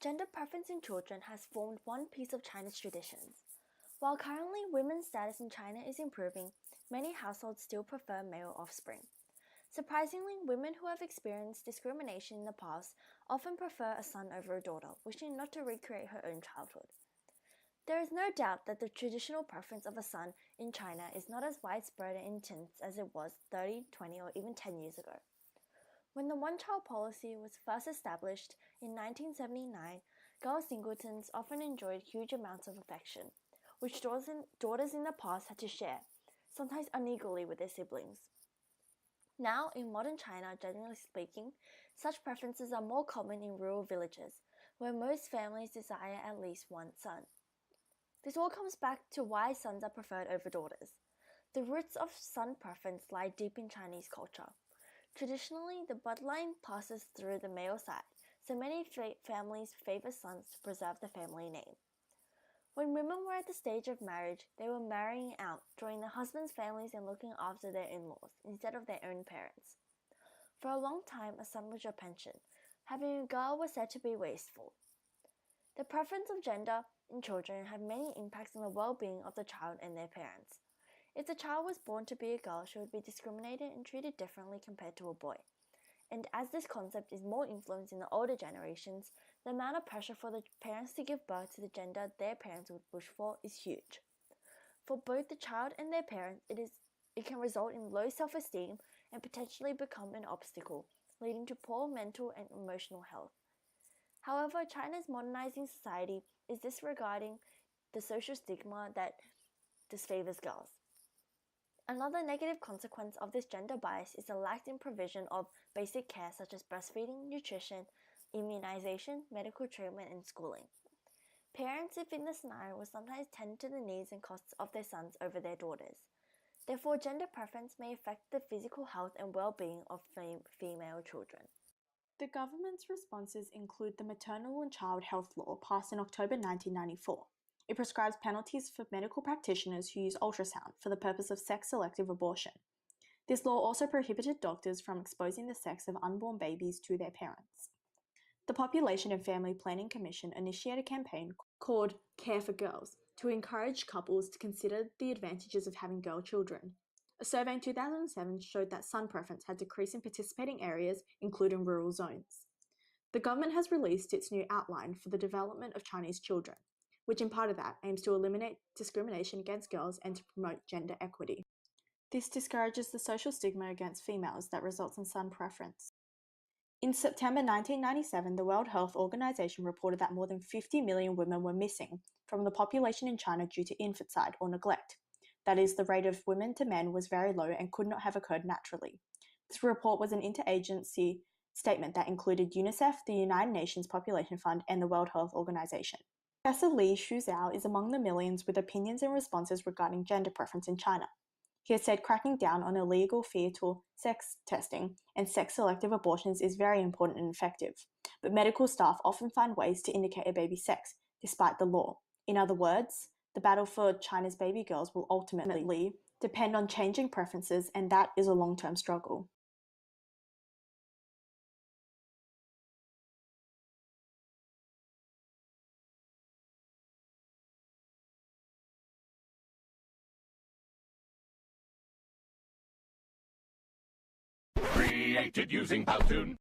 Gender preference in children has formed one piece of China's traditions. While currently women's status in China is improving, many households still prefer male offspring. Surprisingly, women who have experienced discrimination in the past often prefer a son over a daughter, wishing not to recreate her own childhood. There is no doubt that the traditional preference of a son in China is not as widespread and intense as it was 30, 20, or even 10 years ago. When the one-child policy was first established in 1979, girl singletons often enjoyed huge amounts of affection, which daughters in the past had to share, sometimes unequally with their siblings. Now, in modern China, generally speaking, such preferences are more common in rural villages, where most families desire at least one son. This all comes back to why sons are preferred over daughters. The roots of son preference lie deep in Chinese culture. Traditionally, the bloodline passes through the male side, so many families favor sons to preserve the family name. When women were at the stage of marriage, they were marrying out, joining their husband's families and looking after their in-laws, instead of their own parents. For a long time, a son was your pension. Having a girl was said to be wasteful. The preference of gender in children had many impacts on the well-being of the child and their parents. If the child was born to be a girl, she would be discriminated and treated differently compared to a boy. And as this concept is more influenced in the older generations, the amount of pressure for the parents to give birth to the gender their parents would wish for is huge. For both the child and their parents, it can result in low self-esteem and potentially become an obstacle, leading to poor mental and emotional health. However, China's modernizing society is disregarding the social stigma that disfavors girls. Another negative consequence of this gender bias is the lack in provision of basic care such as breastfeeding, nutrition, immunization, medical treatment, and schooling. Parents, if in the scenario, will sometimes tend to the needs and costs of their sons over their daughters. Therefore, gender preference may affect the physical health and well-being of female children. The government's responses include the Maternal and Child Health Law passed in October 1994. It prescribes penalties for medical practitioners who use ultrasound for the purpose of sex-selective abortion. This law also prohibited doctors from exposing the sex of unborn babies to their parents. The Population and Family Planning Commission initiated a campaign called Care for Girls to encourage couples to consider the advantages of having girl children. A survey in 2007 showed that son preference had decreased in participating areas, including rural zones. The government has released its new outline for the development of Chinese children, which in part of that aims to eliminate discrimination against girls and to promote gender equity. This discourages the social stigma against females that results in son preference. In September 1997, the World Health Organization reported that more than 50 million women were missing from the population in China due to infanticide or neglect. That is, the rate of women to men was very low and could not have occurred naturally. This report was an interagency statement that included UNICEF, the United Nations Population Fund, and the World Health Organization. Professor Li Shuzhao is among the millions with opinions and responses regarding gender preference in China. He has said cracking down on illegal fetal sex testing and sex-selective abortions is very important and effective, but medical staff often find ways to indicate a baby's sex, despite the law. In other words, the battle for China's baby girls will ultimately depend on changing preferences, and that is a long-term struggle. Created using Powtoon.